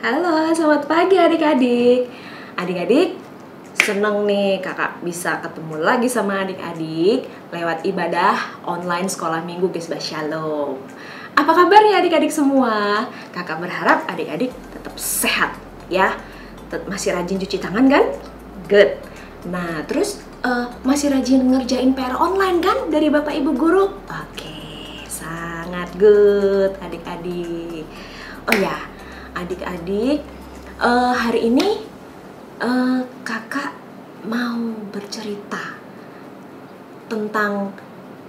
Halo, selamat pagi adik-adik. Adik-adik, seneng nih kakak bisa ketemu lagi sama adik-adik lewat ibadah online sekolah minggu Gesba Shalom. Apa kabarnya adik-adik semua? Kakak berharap adik-adik tetap sehat ya. Masih rajin cuci tangan kan? Good. Nah, terus masih rajin ngerjain PR online kan dari Bapak Ibu Guru? Oke, sangat good adik-adik. Oh ya, adik-adik, hari ini kakak mau bercerita tentang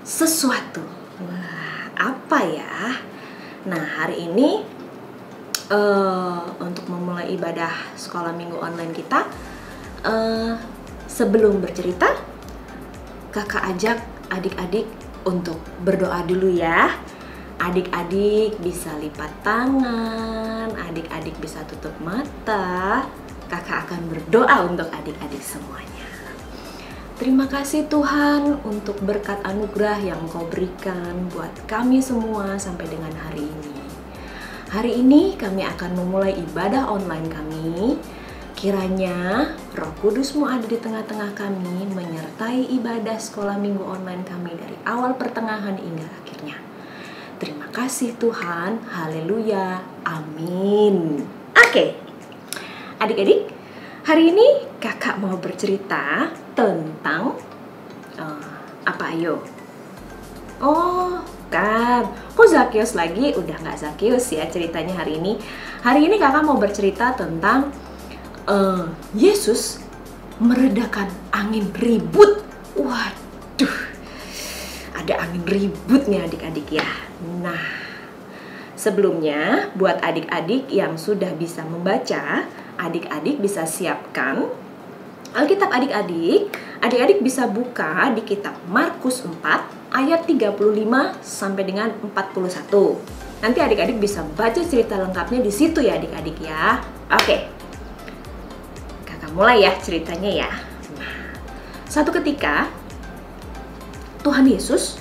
sesuatu. Wah, apa ya? Nah, hari ini untuk memulai ibadah sekolah minggu online kita, sebelum bercerita, kakak ajak adik-adik untuk berdoa dulu ya. Adik-adik bisa lipat tangan, adik-adik bisa tutup mata. Kakak akan berdoa untuk adik-adik semuanya. Terima kasih Tuhan untuk berkat anugerah yang Engkau berikan buat kami semua sampai dengan hari ini. Hari ini kami akan memulai ibadah online kami. Kiranya Roh Kudus-Mu ada di tengah-tengah kami, menyertai ibadah sekolah minggu online kami dari awal pertengahan hingga akhirnya. Terima kasih Tuhan, haleluya, amin. Oke, adik-adik, hari ini kakak mau bercerita tentang apa ayo? Oh kan, kok Zakius lagi? Udah gak Zakius ya ceritanya hari ini. Hari ini kakak mau bercerita tentang Yesus meredakan angin ribut. Waduh, ada angin ributnya adik-adik ya. Nah, sebelumnya buat adik-adik yang sudah bisa membaca, adik-adik bisa siapkan Alkitab adik-adik. Adik-adik bisa buka di kitab Markus 4 ayat 35 sampai dengan 41. Nanti adik-adik bisa baca cerita lengkapnya di situ ya adik-adik ya. Oke. Kakak mulai ya ceritanya ya. Nah, satu ketika Tuhan Yesus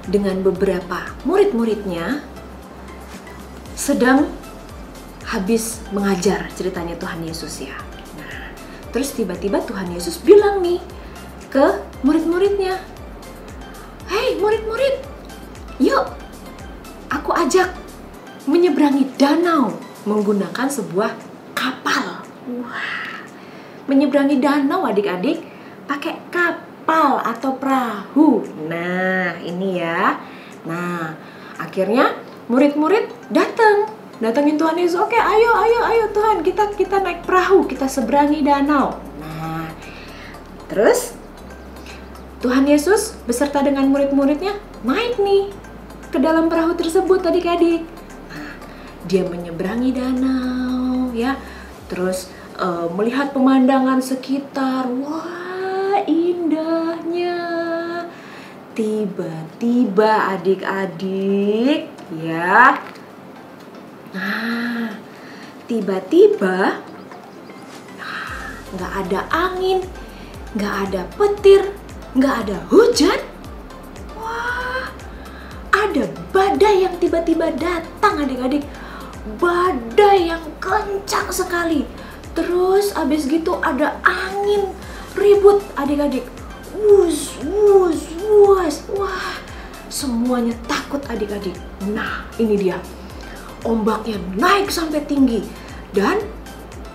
dengan beberapa murid-muridnya sedang habis mengajar, ceritanya Tuhan Yesus ya. Nah, terus tiba-tiba Tuhan Yesus bilang nih ke murid-muridnya, "Hei murid-murid, yuk aku ajak menyeberangi danau menggunakan sebuah kapal." Wah, menyeberangi danau adik-adik pakai kapal atau perahu. Nah, ini ya. Nah, akhirnya murid-murid datangin Tuhan Yesus. Oke, ayo Tuhan, kita naik perahu, kita seberangi danau. Nah, terus Tuhan Yesus beserta dengan murid-muridnya naik nih ke dalam perahu tersebut adik-adik. Nah, dia menyeberangi danau ya. Terus melihat pemandangan sekitar. Wah, indahnya. Tiba-tiba adik-adik ya. Nah, tiba-tiba nggak ada angin, nggak ada petir, nggak ada hujan. Wah, ada badai yang tiba-tiba datang adik-adik. Badai yang kencang sekali. Terus abis gitu ada angin ribut adik-adik. Wus, wus, wus. Wah, semuanya takut adik-adik. Nah, ini dia. Ombaknya naik sampai tinggi dan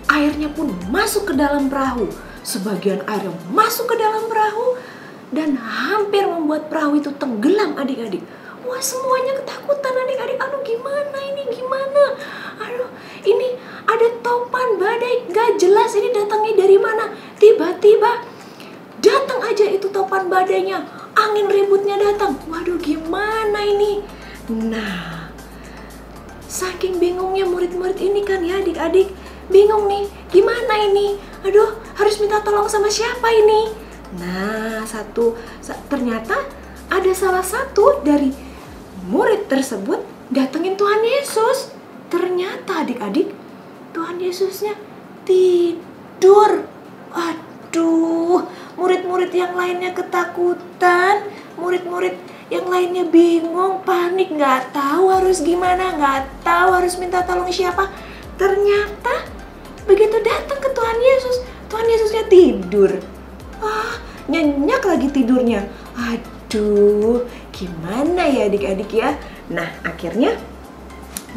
airnya pun masuk ke dalam perahu. Sebagian air yang masuk ke dalam perahu dan hampir membuat perahu itu tenggelam adik-adik. Wah, semuanya ketakutan adik-adik. Aduh, gimana ini, gimana? Aduh, ini ada topan badai, gak jelas ini datangnya dari mana. Tiba-tiba datang aja itu topan badainya, angin ributnya datang. Waduh, gimana ini? Nah, saking bingungnya murid-murid ini kan ya adik-adik. Bingung nih, gimana ini? Aduh, harus minta tolong sama siapa ini? Nah, ternyata ada salah satu dari murid tersebut datengin Tuhan Yesus. Ternyata adik-adik, Tuhan Yesusnya tidur. Aduh, murid-murid yang lainnya ketakutan, murid-murid yang lainnya bingung, panik, nggak tahu harus gimana, nggak tahu harus minta tolong siapa. Ternyata begitu datang ke Tuhan Yesusnya tidur. Nyenyak lagi tidurnya. Aduh, gimana ya adik-adik ya? Nah, akhirnya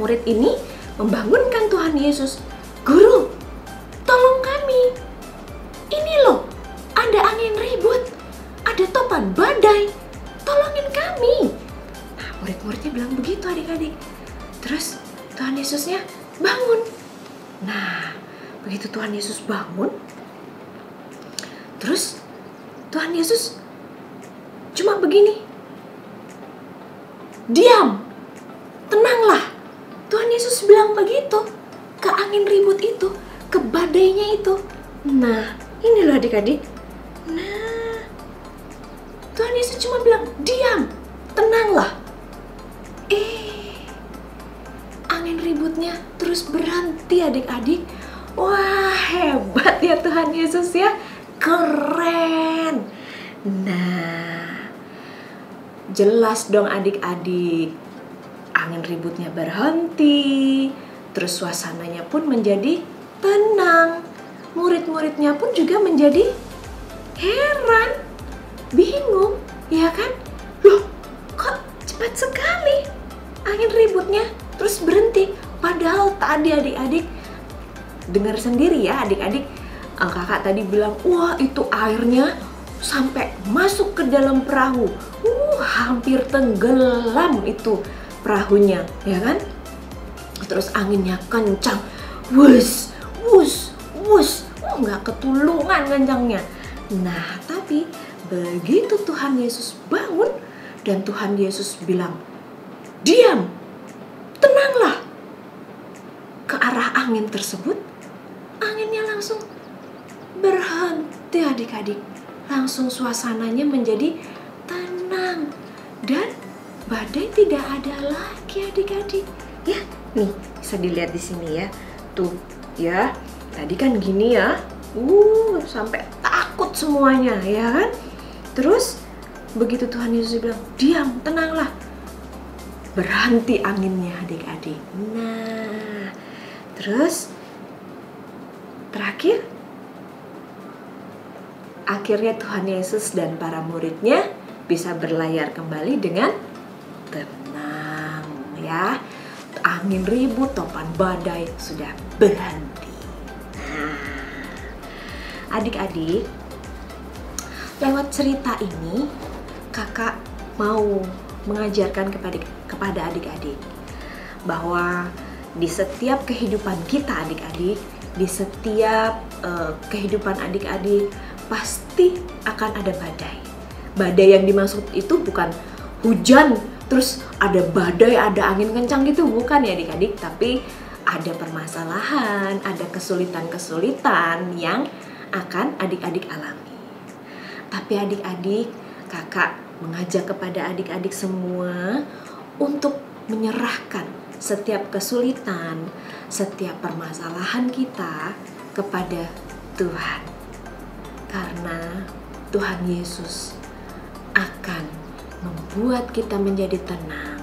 murid ini membangunkan Tuhan Yesus. Guru, tolong kami. Ini loh, ada angin ribut, ada topan badai. Tolongin kami. Nah, murid-muridnya bilang begitu adik-adik. Terus Tuhan Yesusnya bangun. Nah, begitu Tuhan Yesus bangun, terus Tuhan Yesus cuma begini. Diam, tenanglah. Tuhan Yesus bilang begitu ke angin ribut itu, ke badainya itu. Nah, ini loh adik-adik. Nah, Tuhan Yesus cuma bilang, diam, tenanglah. Angin ributnya terus berhenti adik-adik. Wah, hebat ya Tuhan Yesus ya. Keren. Nah, jelas dong adik-adik. Angin ributnya berhenti. Terus suasananya pun menjadi tenang. Murid-muridnya pun juga menjadi heran, bingung, ya kan? Loh, kok cepat sekali angin ributnya terus berhenti. Padahal tadi adik-adik dengar sendiri ya adik-adik, kakak tadi bilang, wah itu airnya sampai masuk ke dalam perahu. Hampir tenggelam itu perahunya, ya kan? Terus anginnya kencang, wus, wus, wus, nggak ketulungan kencangnya. Nah, tapi begitu Tuhan Yesus bangun dan Tuhan Yesus bilang, diam, tenanglah. Ke arah angin tersebut, anginnya langsung berhenti adik-adik. Langsung suasananya menjadi tenang dan badai tidak ada lagi adik-adik. Ya, nih bisa dilihat di sini ya. Tuh, ya. Tadi kan gini ya. Sampai takut semuanya, ya kan? Terus begitu Tuhan Yesus bilang, diam, tenanglah. Berhenti anginnya adik-adik. Nah, terus terakhir, akhirnya Tuhan Yesus dan para muridnya bisa berlayar kembali dengan tenang, ya. Angin ribut, topan badai sudah berhenti. Nah, adik-adik, lewat cerita ini kakak mau mengajarkan kepada adik-adik bahwa di setiap kehidupan kita adik-adik, di setiap kehidupan adik-adik pasti akan ada badai. Badai yang dimaksud itu bukan hujan terus ada badai, ada angin kencang gitu, bukan ya adik-adik, tapi ada permasalahan, ada kesulitan-kesulitan yang akan adik-adik alami. Tapi adik-adik, kakak mengajak kepada adik-adik semua untuk menyerahkan setiap kesulitan, setiap permasalahan kita kepada Tuhan. Karena Tuhan Yesus akan membuat kita menjadi tenang.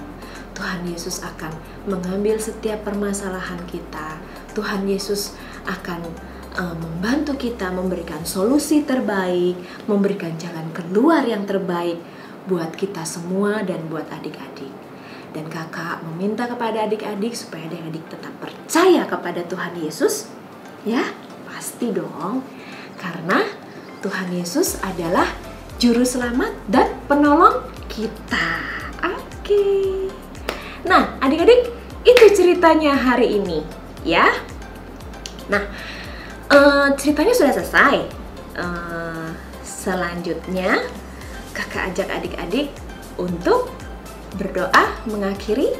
Tuhan Yesus akan mengambil setiap permasalahan kita. Tuhan Yesus akan membantu kita memberikan solusi terbaik, memberikan jalan keluar yang terbaik buat kita semua dan buat adik-adik. Dan kakak meminta kepada adik-adik supaya adik-adik tetap percaya kepada Tuhan Yesus. Ya, pasti dong. Karena Tuhan Yesus adalah juru selamat dan penolong kita. Oke. Nah, adik-adik, itu ceritanya hari ini, ya. Nah, ceritanya sudah selesai. Selanjutnya, kakak ajak adik-adik untuk berdoa mengakhiri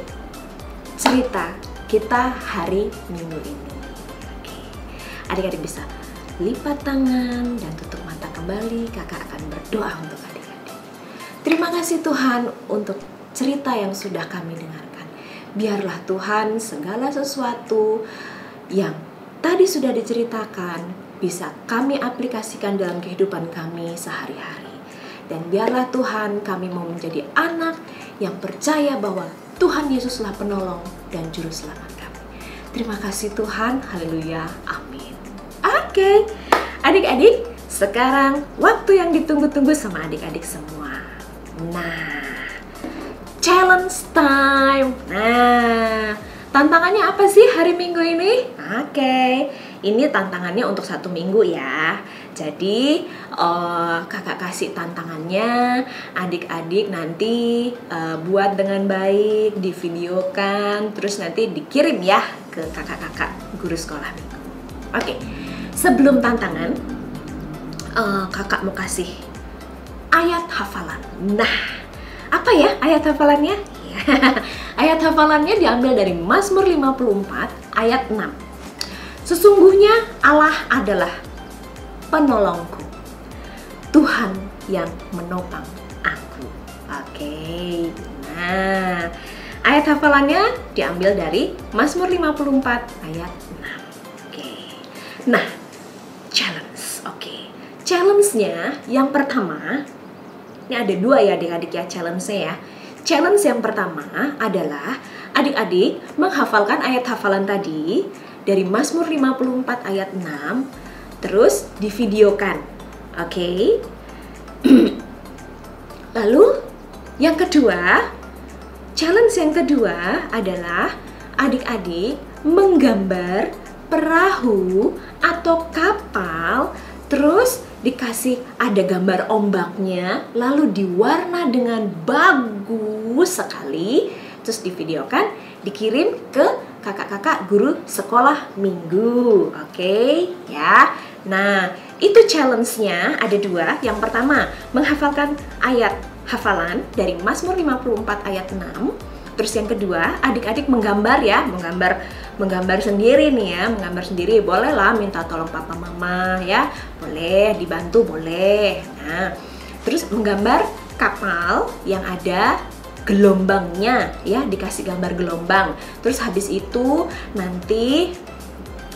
cerita kita hari Minggu ini. Oke. Adik-adik bisa lipat tangan dan tutup mata kembali. Kakak akan berdoa untuk adik-adik. Terima kasih Tuhan untuk cerita yang sudah kami dengarkan. Biarlah Tuhan segala sesuatu yang tadi sudah diceritakan bisa kami aplikasikan dalam kehidupan kami sehari-hari. Dan biarlah Tuhan kami mau menjadi anak yang percaya bahwa Tuhan Yesuslah penolong dan juru selamat kami. Terima kasih Tuhan, haleluya, amin. Oke, adik-adik, sekarang waktu yang ditunggu-tunggu sama adik-adik semua. Nah, challenge time. Nah, tantangannya apa sih hari Minggu ini? Oke, ini tantangannya untuk 1 minggu ya. Jadi kakak kasih tantangannya, adik-adik nanti buat dengan baik, divideokan, terus nanti dikirim ya ke kakak-kakak guru sekolah minggu. Oke, sebelum tantangan, kakak mau kasih ayat hafalan. Nah, apa ya ayat hafalannya? Ayat hafalannya diambil dari Mazmur 54 ayat 6. Sesungguhnya Allah adalah penolongku, Tuhan yang menopang aku. Oke, nah ayat hafalannya diambil dari Mazmur 54 ayat 6. Oke, nah challenge. Oke, challenge-nya yang pertama, ini ada 2 ya adik-adik ya challenge-nya ya. Challenge yang pertama adalah adik-adik menghafalkan ayat hafalan tadi dari Mazmur 54 ayat 6, terus divideokan. Oke. Lalu yang kedua, challenge yang kedua adalah adik-adik menggambar perahu atau kapal, terus dikasih ada gambar ombaknya, lalu diwarna dengan bagus sekali, terus divideokan, dikirim ke kakak-kakak guru sekolah minggu. Oke, ya. Nah, itu challenge-nya ada 2. Yang pertama, menghafalkan ayat hafalan dari Mazmur 54 ayat 6. Terus yang kedua, adik-adik menggambar ya, menggambar sendiri nih ya, menggambar sendiri. Boleh lah minta tolong papa mama ya, boleh dibantu boleh. Nah, terus menggambar kapal yang ada gelombangnya ya, dikasih gambar gelombang. Terus habis itu nanti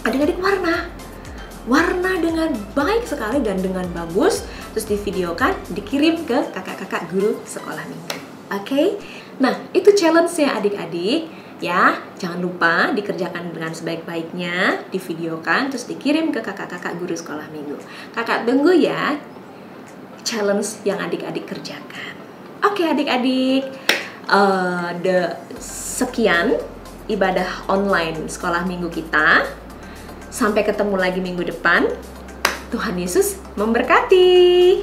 adik-adik warna dengan baik sekali dan dengan bagus, terus divideokan, dikirim ke kakak-kakak guru sekolah minggu. Oke? Nah, itu challenge-nya adik-adik ya. Jangan lupa dikerjakan dengan sebaik-baiknya, divideokan, terus dikirim ke kakak-kakak guru sekolah minggu. Kakak tunggu ya challenge yang adik-adik kerjakan. Oke adik-adik, sekian ibadah online sekolah minggu kita. Sampai ketemu lagi minggu depan. Tuhan Yesus memberkati.